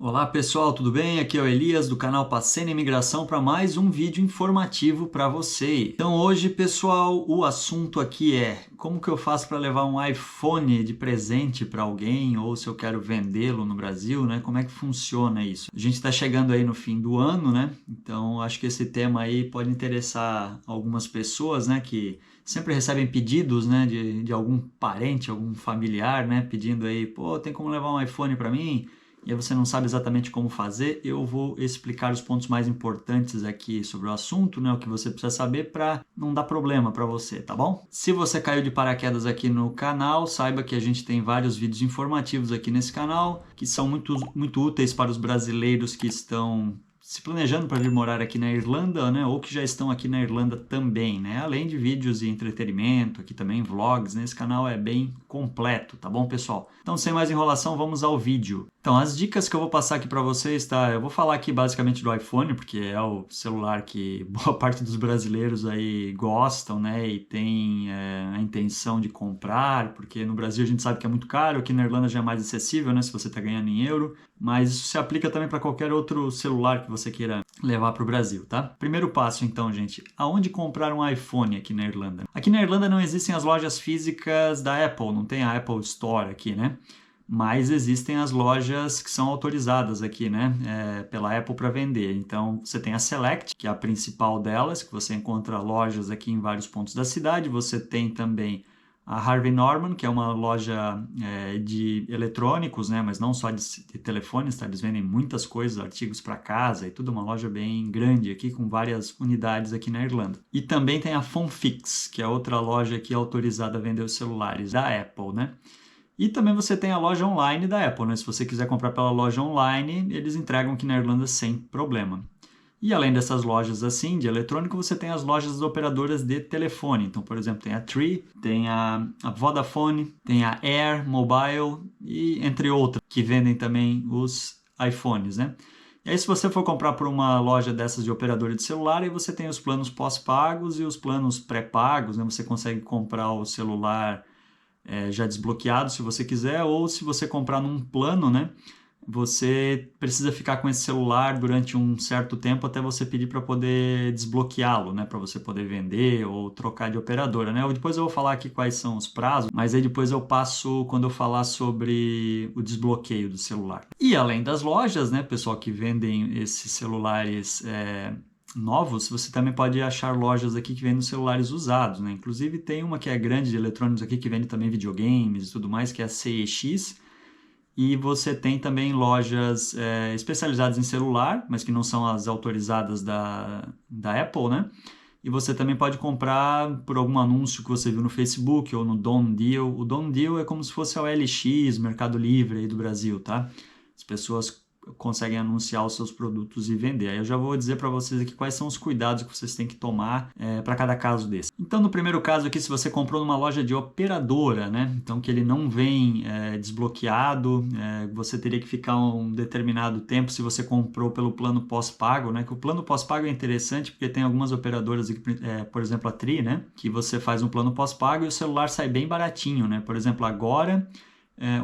Olá pessoal, tudo bem? Aqui é o Elias do canal Passando Imigração para mais um vídeo informativo para você. Então hoje, pessoal, o assunto aqui é como que eu faço para levar um iPhone de presente para alguém ou se eu quero vendê-lo no Brasil, né? Como é que funciona isso? A gente está chegando aí no fim do ano, né? Então acho que esse tema aí pode interessar algumas pessoas, né? Que sempre recebem pedidos, né? De algum parente, algum familiar, né? Pedindo aí, pô, tem como levar um iPhone para mim? E aí você não sabe exatamente como fazer, eu vou explicar os pontos mais importantes aqui sobre o assunto, né, o que você precisa saber para não dar problema para você, tá bom? Se você caiu de paraquedas aqui no canal, saiba que a gente tem vários vídeos informativos aqui nesse canal, que são muito úteis para os brasileiros que estão se planejando para vir morar aqui na Irlanda, né, ou que já estão aqui na Irlanda também, né, além de vídeos e entretenimento, aqui também vlogs, né, esse canal é bem completo, tá bom, pessoal? Então, sem mais enrolação, vamos ao vídeo. Então, as dicas que eu vou passar aqui para vocês, tá? Eu vou falar aqui basicamente do iPhone, porque é o celular que boa parte dos brasileiros aí gostam, né, e tem a intenção de comprar, porque no Brasil a gente sabe que é muito caro, aqui na Irlanda já é mais acessível, né, se você está ganhando em euro, mas isso se aplica também para qualquer outro celular que você queira levar para o Brasil, tá? Primeiro passo, então, gente, aonde comprar um iPhone aqui na Irlanda? Aqui na Irlanda não existem as lojas físicas da Apple, não tem a Apple Store aqui, né? Mas existem as lojas que são autorizadas aqui, né, pela Apple para vender. Então, você tem a Select, que é a principal delas, que você encontra lojas aqui em vários pontos da cidade. Você tem também a Harvey Norman, que é uma loja de eletrônicos, né, mas não só de telefones, tá? Eles vendem muitas coisas, artigos para casa e tudo, uma loja bem grande aqui, com várias unidades aqui na Irlanda. E também tem a PhoneFix, que é outra loja aqui autorizada a vender os celulares da Apple, né? E também você tem a loja online da Apple, né? Se você quiser comprar pela loja online, eles entregam aqui na Irlanda sem problema. E além dessas lojas assim, de eletrônico, você tem as lojas das operadoras de telefone. Então, por exemplo, tem a Three, tem a Vodafone, tem a Air Mobile e entre outras, que vendem também os iPhones, né? E aí, se você for comprar por uma loja dessas de operadora de celular, aí você tem os planos pós-pagos e os planos pré-pagos, né? Você consegue comprar o celular já desbloqueado se você quiser, ou se você comprar num plano, né? Você precisa ficar com esse celular durante um certo tempo até você pedir para poder desbloqueá-lo, né? Para você poder vender ou trocar de operadora, né? Depois eu vou falar aqui quais são os prazos, mas aí depois eu passo quando eu falar sobre o desbloqueio do celular. E além das lojas, né, pessoal, que vendem esses celulares novos, você também pode achar lojas aqui que vendem celulares usados, né? Inclusive tem uma que é grande de eletrônicos aqui que vende também videogames e tudo mais, que é a CEX. E você tem também lojas especializadas em celular, mas que não são as autorizadas da Apple, né? E você também pode comprar por algum anúncio que você viu no Facebook ou no Don Deal. O Don Deal é como se fosse a OLX, Mercado Livre aí do Brasil, tá? As pessoas conseguem anunciar os seus produtos e vender. Aí eu já vou dizer para vocês aqui quais são os cuidados que vocês têm que tomar para cada caso desse. Então, no primeiro caso aqui, se você comprou numa loja de operadora, né? Então, que ele não vem desbloqueado, você teria que ficar um determinado tempo se você comprou pelo plano pós-pago, né? Que o plano pós-pago é interessante porque tem algumas operadoras, aqui, por exemplo, a Tri, né? Que você faz um plano pós-pago e o celular sai bem baratinho, né? Por exemplo, agora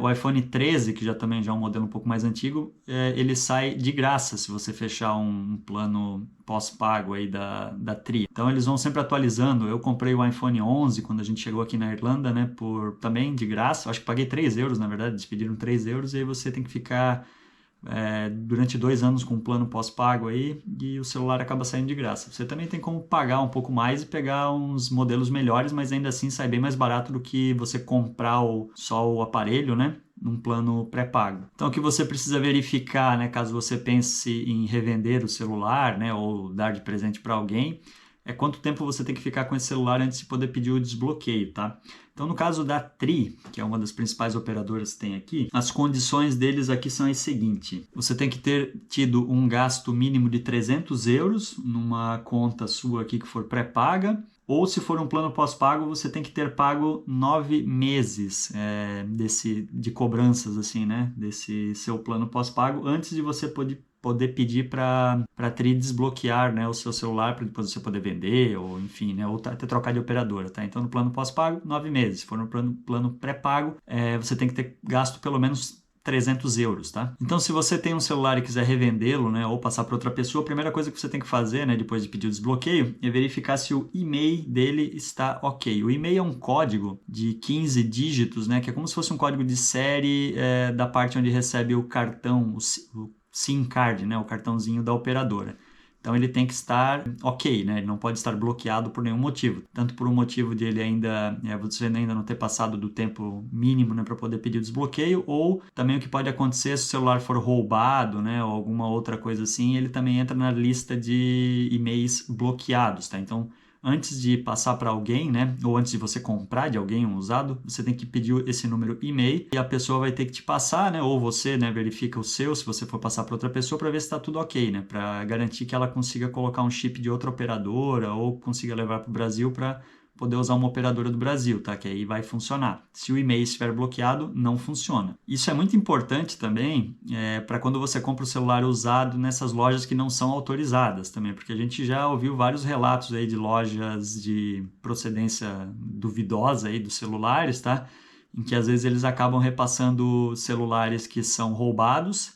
o iPhone 13, que já também já é um modelo um pouco mais antigo, ele sai de graça se você fechar um plano pós-pago aí da Tri. Então eles vão sempre atualizando. Eu comprei o iPhone 11 quando a gente chegou aqui na Irlanda, né, por também de graça. Acho que paguei 3 euros, na verdade, eles pediram 3 euros e aí você tem que ficar durante 2 anos com um plano pós-pago aí e o celular acaba saindo de graça. Você também tem como pagar um pouco mais e pegar uns modelos melhores, mas ainda assim sai bem mais barato do que você comprar só o aparelho, né? Num plano pré-pago. Então, o que você precisa verificar, né, caso você pense em revender o celular, né, ou dar de presente para alguém, é quanto tempo você tem que ficar com esse celular antes de poder pedir o desbloqueio, tá? Então, no caso da Tri, que é uma das principais operadoras que tem aqui, as condições deles aqui são as seguintes. Você tem que ter tido um gasto mínimo de 300 euros numa conta sua aqui que for pré-paga, ou se for um plano pós-pago, você tem que ter pago 9 meses de cobranças, assim, né? Desse seu plano pós-pago, antes de você poder pedir para a Tri desbloquear, né, o seu celular para depois você poder vender, ou enfim, né, ou até trocar de operadora, tá? Então, no plano pós-pago, 9 meses. Se for no plano pré-pago, você tem que ter gasto pelo menos €300, tá? Então, se você tem um celular e quiser revendê-lo, né, ou passar para outra pessoa, a primeira coisa que você tem que fazer, né, depois de pedir o desbloqueio, é verificar se o e-mail dele está ok. O e-mail é um código de 15 dígitos, né, que é como se fosse um código de série da parte onde recebe o cartão, o SIM card, né, o cartãozinho da operadora. Então ele tem que estar ok, né? Ele não pode estar bloqueado por nenhum motivo. Tanto por um motivo de ele você ainda não ter passado do tempo mínimo, né, para poder pedir o desbloqueio, ou também o que pode acontecer se o celular for roubado, né, ou alguma outra coisa assim, ele também entra na lista de e-mails bloqueados, tá? Então, antes de passar para alguém, né, ou antes de você comprar de alguém um usado, você tem que pedir esse número e-mail e a pessoa vai ter que te passar, né, ou você, né, verifica o seu, se você for passar para outra pessoa, para ver se está tudo ok, né, para garantir que ela consiga colocar um chip de outra operadora ou consiga levar para o Brasil para poder usar uma operadora do Brasil, tá? Que aí vai funcionar. Se o e-mail estiver bloqueado, não funciona. Isso é muito importante também para quando você compra o celular usado nessas lojas que não são autorizadas também, porque a gente já ouviu vários relatos aí de lojas de procedência duvidosa aí dos celulares, tá? Em que às vezes eles acabam repassando celulares que são roubados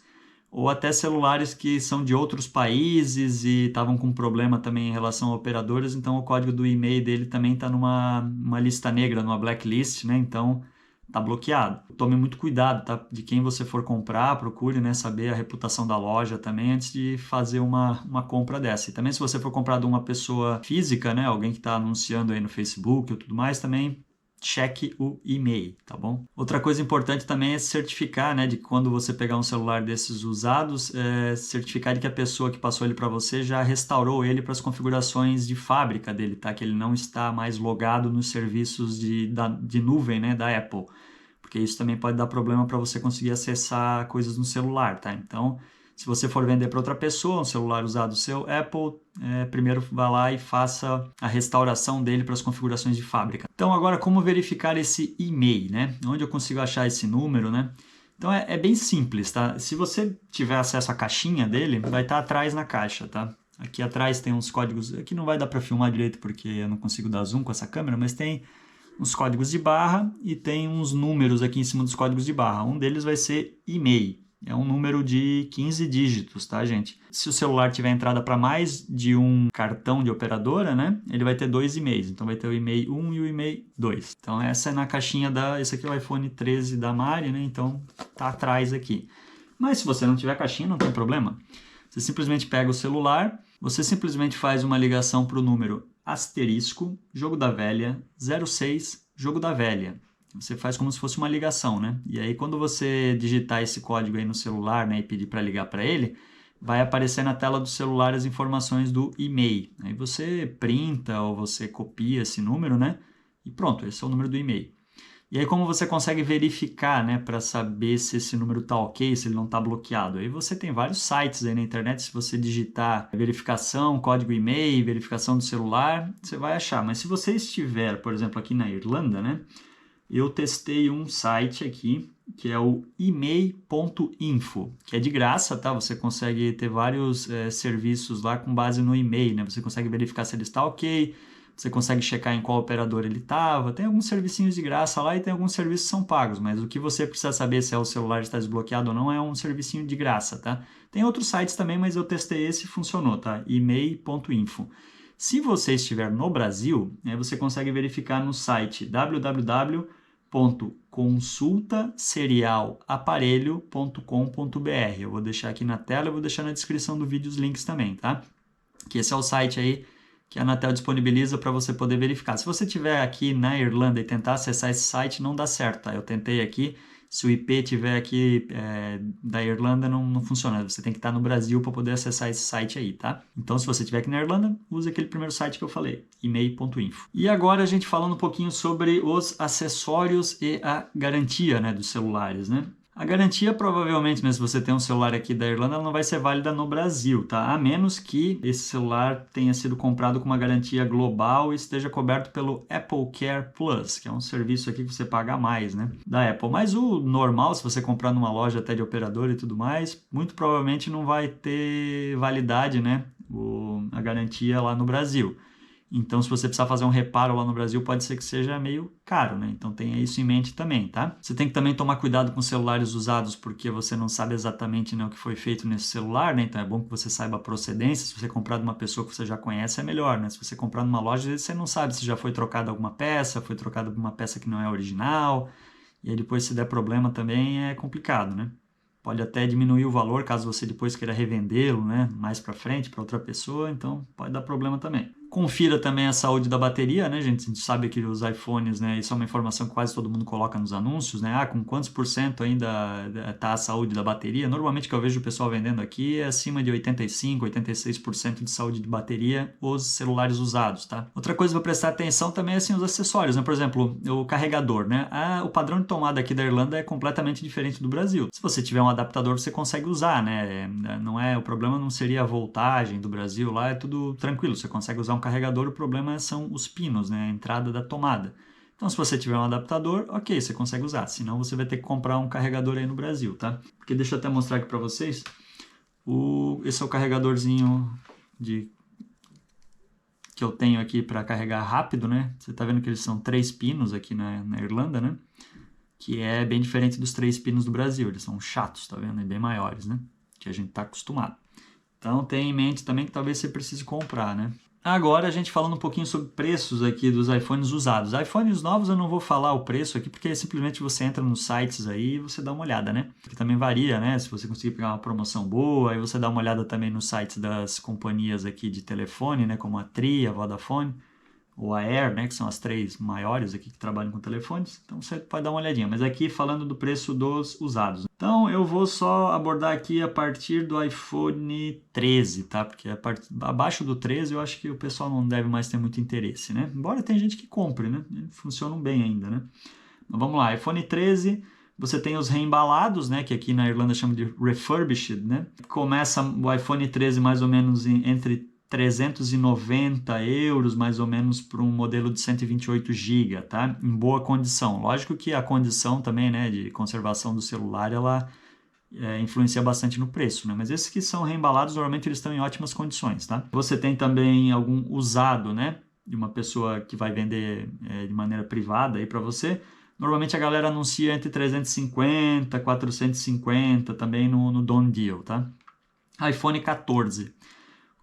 ou até celulares que são de outros países e estavam com problema também em relação a operadoras, então o código do e-mail dele também está numa lista negra, numa blacklist, né? Então está bloqueado. Tome muito cuidado, tá? De quem você for comprar, procure, né, saber a reputação da loja também antes de fazer uma compra dessa. E também se você for comprar de uma pessoa física, né, alguém que está anunciando aí no Facebook ou tudo mais, também cheque o e-mail, tá bom? Outra coisa importante também é certificar, né, de que quando você pegar um celular desses usados, certificar de que a pessoa que passou ele para você já restaurou ele para as configurações de fábrica dele, tá? Que ele não está mais logado nos serviços de nuvem, né, da Apple, porque isso também pode dar problema para você conseguir acessar coisas no celular, tá? Então, se você for vender para outra pessoa um celular usado seu Apple, primeiro vá lá e faça a restauração dele para as configurações de fábrica. Então agora como verificar esse e-mail, né? Onde eu consigo achar esse número, né? Então é bem simples, tá? Se você tiver acesso à caixinha dele, vai estar atrás na caixa, tá? Aqui atrás tem uns códigos, aqui não vai dar para filmar direito porque eu não consigo dar zoom com essa câmera, mas tem uns códigos de barra e tem uns números aqui em cima dos códigos de barra. Um deles vai ser e-mail. É um número de 15 dígitos, tá, gente? Se o celular tiver entrada para mais de um cartão de operadora, né? Ele vai ter 2 e-mails. Então, vai ter o e-mail 1 e o e-mail 2. Então, essa é na caixinha esse aqui é o iPhone 13 da Mari, né? Então, tá atrás aqui. Mas se você não tiver caixinha, não tem problema. Você simplesmente pega o celular, você simplesmente faz uma ligação para o número asterisco, jogo da velha, 06, jogo da velha. Você faz como se fosse uma ligação, né? E aí, quando você digitar esse código aí no celular, né, e pedir para ligar para ele, vai aparecer na tela do celular as informações do e-mail. Aí você printa ou você copia esse número, né? E pronto, esse é o número do e-mail. E aí, como você consegue verificar, né, para saber se esse número está ok, se ele não está bloqueado? Aí você tem vários sites aí na internet, se você digitar verificação, código e-mail, verificação do celular, você vai achar. Mas se você estiver, por exemplo, aqui na Irlanda, né? Eu testei um site aqui, que é o email.info, que é de graça, tá? Você consegue ter vários serviços lá com base no e-mail, né? Você consegue verificar se ele está ok, você consegue checar em qual operador ele estava, tem alguns servicinhos de graça lá e tem alguns serviços que são pagos, mas o que você precisa saber se o celular está desbloqueado ou não é um servicinho de graça, tá? Tem outros sites também, mas eu testei esse e funcionou, tá? email.info. Se você estiver no Brasil, você consegue verificar no site www.consultaserialaparelho.com.br. Eu vou deixar aqui na tela, eu vou deixar na descrição do vídeo os links também, tá? Que esse é o site aí que a Anatel disponibiliza para você poder verificar. Se você estiver aqui na Irlanda e tentar acessar esse site, não dá certo, tá? Eu tentei aqui, se o IP estiver aqui da Irlanda, não funciona. Você tem que estar no Brasil para poder acessar esse site aí, tá? Então, se você estiver aqui na Irlanda, use aquele primeiro site que eu falei, email.info. E agora a gente falando um pouquinho sobre os acessórios e a garantia, né, dos celulares, né? A garantia, provavelmente, né, se você tem um celular aqui da Irlanda, ela não vai ser válida no Brasil, tá? A menos que esse celular tenha sido comprado com uma garantia global e esteja coberto pelo Apple Care Plus, que é um serviço aqui que você paga a mais, né, da Apple. Mas o normal, se você comprar numa loja até de operador e tudo mais, muito provavelmente não vai ter validade, né, a garantia lá no Brasil. Então, se você precisar fazer um reparo lá no Brasil, pode ser que seja meio caro, né? Então, tenha isso em mente também, tá? Você tem que também tomar cuidado com celulares usados, porque você não sabe exatamente, né, o que foi feito nesse celular, né? Então, é bom que você saiba a procedência. Se você comprar de uma pessoa que você já conhece, é melhor, né? Se você comprar numa loja, às vezes você não sabe se já foi trocada alguma peça, foi trocada uma peça que não é original. E aí, depois, se der problema também, é complicado, né? Pode até diminuir o valor caso você depois queira revendê-lo, né, mais para frente para outra pessoa, então pode dar problema também. Confira também a saúde da bateria, né, gente? A gente sabe que os iPhones, né, isso é uma informação que quase todo mundo coloca nos anúncios, né? Ah, com quantos por cento ainda está a saúde da bateria? Normalmente que eu vejo o pessoal vendendo aqui é acima de 85, 86% de saúde de bateria os celulares usados, tá? Outra coisa para prestar atenção também é assim, os acessórios, né? Por exemplo, o carregador, né? O padrão de tomada aqui da Irlanda é completamente diferente do Brasil. Se você tiver um adaptador, você consegue usar, né? Não é, o problema não seria a voltagem do Brasil, lá é tudo tranquilo, você consegue usar um carregador, o problema são os pinos, né? A entrada da tomada. Então, se você tiver um adaptador, ok, você consegue usar. Senão, você vai ter que comprar um carregador aí no Brasil, tá? Porque deixa eu até mostrar aqui para vocês. Esse é o carregadorzinho que eu tenho aqui para carregar rápido, né? Você tá vendo que eles são 3 pinos aqui na Irlanda, né? Que é bem diferente dos 3 pinos do Brasil. Eles são chatos, tá vendo? E bem maiores, né? Que a gente tá acostumado. Então, tenha em mente também que talvez você precise comprar, né? Agora a gente falando um pouquinho sobre preços aqui dos iPhones usados. iPhones novos eu não vou falar o preço aqui, porque simplesmente você entra nos sites aí e você dá uma olhada, né? Porque também varia, né? Se você conseguir pegar uma promoção boa, aí você dá uma olhada também nos sites das companhias aqui de telefone, né? Como a Tri, a Vodafone ou a Air, né? Que são as 3 maiores aqui que trabalham com telefones. Então você pode dar uma olhadinha. Mas aqui falando do preço dos usados. Então eu vou só abordar aqui a partir do iPhone 13, tá? Porque abaixo do 13 eu acho que o pessoal não deve mais ter muito interesse, né? Embora tem gente que compre, né? Funcionam bem ainda, né? Mas vamos lá, iPhone 13, você tem os reembalados, né? Que aqui na Irlanda chama de refurbished, né? Começa o iPhone 13 mais ou menos entre 390 euros, mais ou menos, para um modelo de 128 GB, tá? Em boa condição. Lógico que a condição também, né, de conservação do celular, ela influencia bastante no preço, né? Mas esses que são reembalados, normalmente eles estão em ótimas condições, tá? Você tem também algum usado, né, de uma pessoa que vai vender de maneira privada aí para você. Normalmente a galera anuncia entre 350 e 450 também no Done Deal, tá? iPhone 14.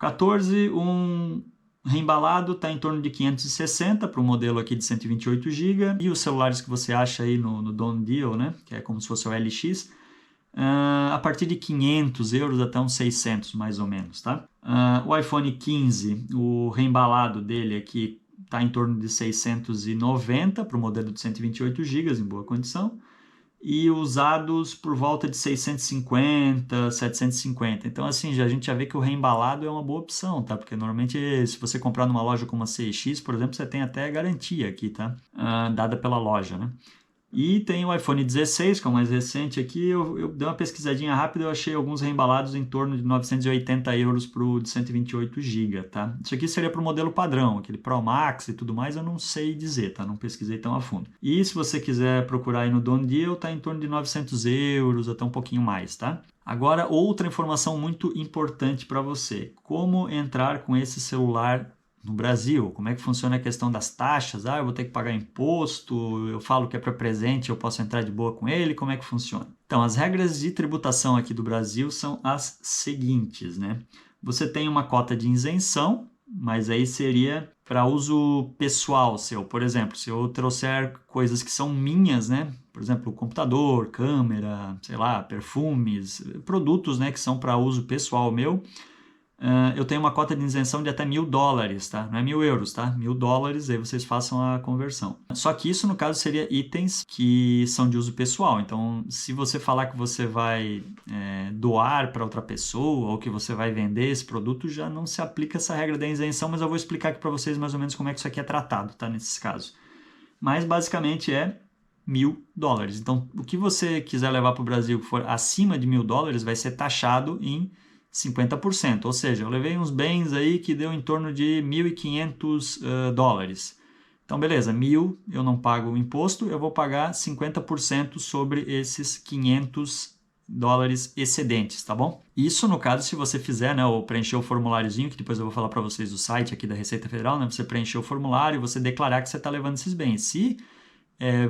14, um reembalado está em torno de 560 para o modelo aqui de 128 GB. E os celulares que você acha aí no Done Deal, né, que é como se fosse o LX, a partir de 500 euros até uns 600 mais ou menos, tá? O iPhone 15, o reembalado dele aqui está em torno de 690 para o modelo de 128 GB em boa condição. E usados por volta de 650, 750. Então, assim, a gente já vê que o reembalado é uma boa opção, tá? Porque normalmente, se você comprar numa loja como a CX, por exemplo, você tem até garantia aqui, tá? Dada pela loja, né? E tem o iPhone 16, que é o mais recente aqui. Eu dei uma pesquisadinha rápida, eu achei alguns reembalados em torno de 980 euros para o de 128 GB, tá? Isso aqui seria para o modelo padrão, aquele Pro Max e tudo mais, eu não sei dizer, tá? Não pesquisei tão a fundo. E se você quiser procurar aí no Done Deal, tá em torno de 900 euros, até um pouquinho mais, tá? Agora, outra informação muito importante para você. Como entrar com esse celular no Brasil? Como é que funciona a questão das taxas? Eu vou ter que pagar imposto, eu falo que é para presente, eu posso entrar de boa com ele, como é que funciona? Então, as regras de tributação aqui do Brasil são as seguintes, né? Você tem uma cota de isenção, mas aí seria para uso pessoal seu. Por exemplo, se eu trouxer coisas que são minhas, né? Por exemplo, computador, câmera, sei lá, perfumes, produtos, né, que são para uso pessoal meu, eu tenho uma cota de isenção de até $1.000, tá? Não é 1.000 euros, tá? $1.000, aí vocês façam a conversão. Só que isso, no caso, seria itens que são de uso pessoal. Então, se você falar que você vai doar para outra pessoa ou que você vai vender esse produto, já não se aplica essa regra da isenção, mas eu vou explicar aqui para vocês mais ou menos como é que isso aqui é tratado, tá? Nesses casos. Mas, basicamente, é $1.000. Então, o que você quiser levar para o Brasil que for acima de $1.000 vai ser taxado em 50%, ou seja, eu levei uns bens aí que deu em torno de $1.500. Então, beleza, 1.000 eu não pago o imposto, eu vou pagar 50% sobre esses 500 dólares excedentes, tá bom? Isso no caso se você fizer, né, ou preencher o formuláriozinho, que depois eu vou falar para vocês do site aqui da Receita Federal, né, você preencher o formulário e você declarar que você está levando esses bens. Se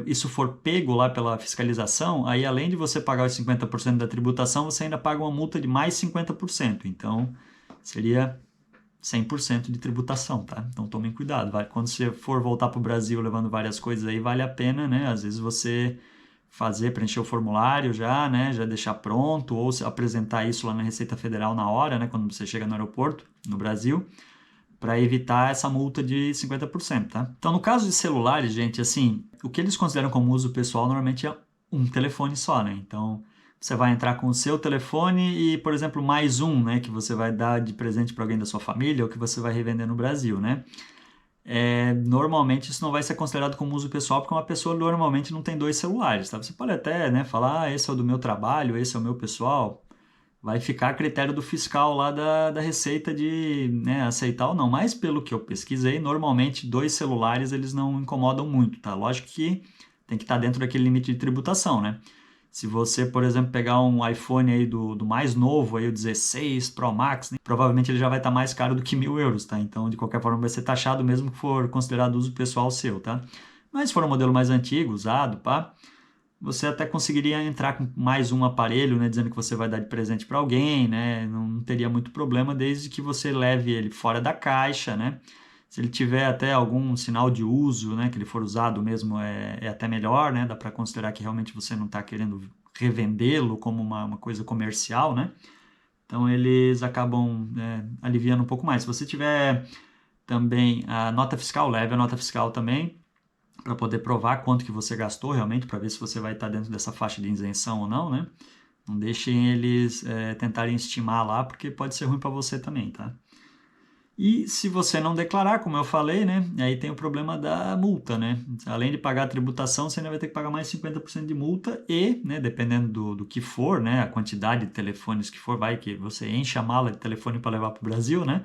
isso for pego lá pela fiscalização, aí além de você pagar os 50% da tributação, você ainda paga uma multa de mais 50%. Então, seria 100% de tributação, tá? Então tomem cuidado. Quando você for voltar para o Brasil levando várias coisas aí, vale a pena, né? Às vezes você preencher o formulário já, né? Já deixar pronto, ou apresentar isso lá na Receita Federal na hora, né? Quando você chega no aeroporto, no Brasil, para evitar essa multa de 50%, tá? Então, no caso de celulares, gente, assim, o que eles consideram como uso pessoal normalmente é um telefone só, né? Então, você vai entrar com o seu telefone e, por exemplo, mais um, né, que você vai dar de presente para alguém da sua família ou que você vai revender no Brasil, né? Normalmente isso não vai ser considerado como uso pessoal porque uma pessoa normalmente não tem 2 celulares, tá? Você pode até, né, falar, esse é o do meu trabalho, esse é o meu pessoal. Vai ficar a critério do fiscal lá da Receita de, né, aceitar ou não. Mas pelo que eu pesquisei, normalmente 2 celulares eles não incomodam muito, tá? Lógico que tem que estar dentro daquele limite de tributação, né? Se você, por exemplo, pegar um iPhone aí do mais novo, aí, o 16 Pro Max, né, provavelmente ele já vai estar mais caro do que 1.000 euros, tá? Então, de qualquer forma, vai ser taxado mesmo que for considerado uso pessoal seu, tá? Mas se for um modelo mais antigo, usado, pá, você até conseguiria entrar com mais um aparelho, né, dizendo que você vai dar de presente para alguém, né? Não teria muito problema, desde que você leve ele fora da caixa, né? Se ele tiver até algum sinal de uso, né, que ele for usado mesmo, é até melhor, né? Dá para considerar que realmente você não está querendo revendê-lo como uma coisa comercial, né? Então eles acabam aliviando um pouco mais. Se você tiver também a nota fiscal, leve a nota fiscal também, para poder provar quanto que você gastou realmente, para ver se você vai estar dentro dessa faixa de isenção ou não, né? Não deixem eles tentarem estimar lá, porque pode ser ruim para você também, tá? E se você não declarar, como eu falei, né, aí tem o problema da multa, né? Além de pagar a tributação, você ainda vai ter que pagar mais 50% de multa e, né, dependendo do que for, né, a quantidade de telefones que for, vai que você enche a mala de telefone para levar para o Brasil, né?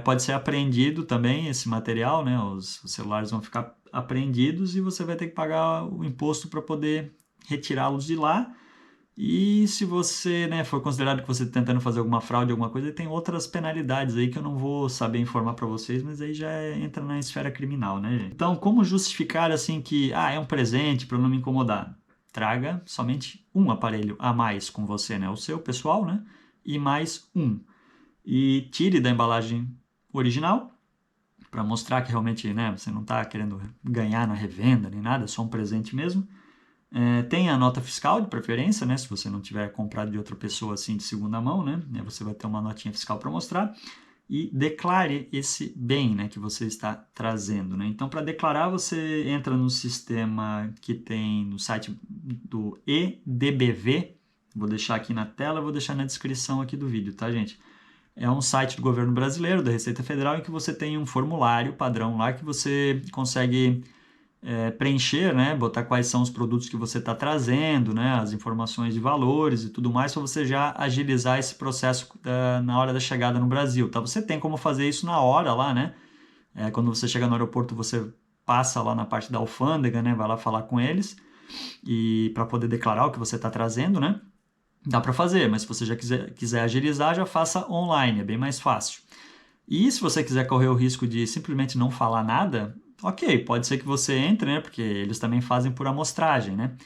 Pode ser apreendido também esse material, né? Os celulares vão ficar apreendidos e você vai ter que pagar o imposto para poder retirá-los de lá. E se você, né, for considerado que você está tentando fazer alguma fraude, alguma coisa, tem outras penalidades aí que eu não vou saber informar para vocês, mas aí já entra na esfera criminal, né, gente? Então, como justificar assim que, é um presente para não me incomodar? Traga somente um aparelho a mais com você, né, o seu pessoal, né, e mais um. E tire da embalagem original para mostrar que realmente, né, você não está querendo ganhar na revenda nem nada, é só um presente mesmo. Tem a nota fiscal de preferência, né? Se você não tiver comprado de outra pessoa assim de segunda mão, né? Você vai ter uma notinha fiscal para mostrar e declare esse bem, né, que você está trazendo, né? Então, para declarar, você entra no sistema que tem no site do EDBV. Vou deixar aqui na tela, vou deixar na descrição aqui do vídeo, tá, gente? É um site do governo brasileiro, da Receita Federal, em que você tem um formulário padrão lá que você consegue preencher, né, botar quais são os produtos que você está trazendo, né, as informações de valores e tudo mais, para você já agilizar esse processo na hora da chegada no Brasil, tá? Você tem como fazer isso na hora lá, né? Quando você chega no aeroporto, você passa lá na parte da alfândega, né, vai lá falar com eles e para poder declarar o que você está trazendo, né? Dá para fazer, mas se você já quiser agilizar, já faça online, é bem mais fácil. E se você quiser correr o risco de simplesmente não falar nada, ok, pode ser que você entre, né? Porque eles também fazem por amostragem, né?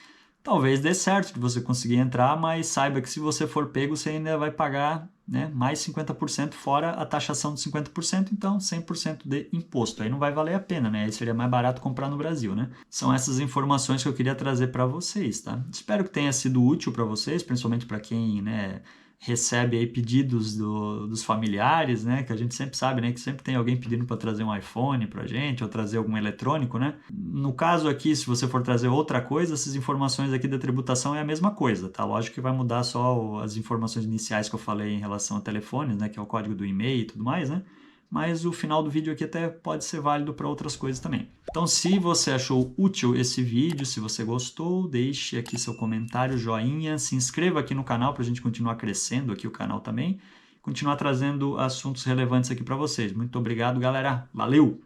Talvez dê certo de você conseguir entrar, mas saiba que se você for pego, você ainda vai pagar, né, mais 50% fora a taxação de 50%, então 100% de imposto. Aí não vai valer a pena, né? Aí seria mais barato comprar no Brasil, né? São essas informações que eu queria trazer para vocês, tá? Espero que tenha sido útil para vocês, principalmente para quem, né, recebe aí pedidos dos familiares, né? Que a gente sempre sabe, né? Que sempre tem alguém pedindo para trazer um iPhone para gente ou trazer algum eletrônico, né? No caso aqui, se você for trazer outra coisa, essas informações aqui da tributação é a mesma coisa, tá? Lógico que vai mudar só as informações iniciais que eu falei em relação a telefones, né? Que é o código do e-mail e tudo mais, né? Mas o final do vídeo aqui até pode ser válido para outras coisas também. Então, se você achou útil esse vídeo, se você gostou, deixe aqui seu comentário, joinha, se inscreva aqui no canal para a gente continuar crescendo aqui o canal também, continuar trazendo assuntos relevantes aqui para vocês. Muito obrigado, galera. Valeu!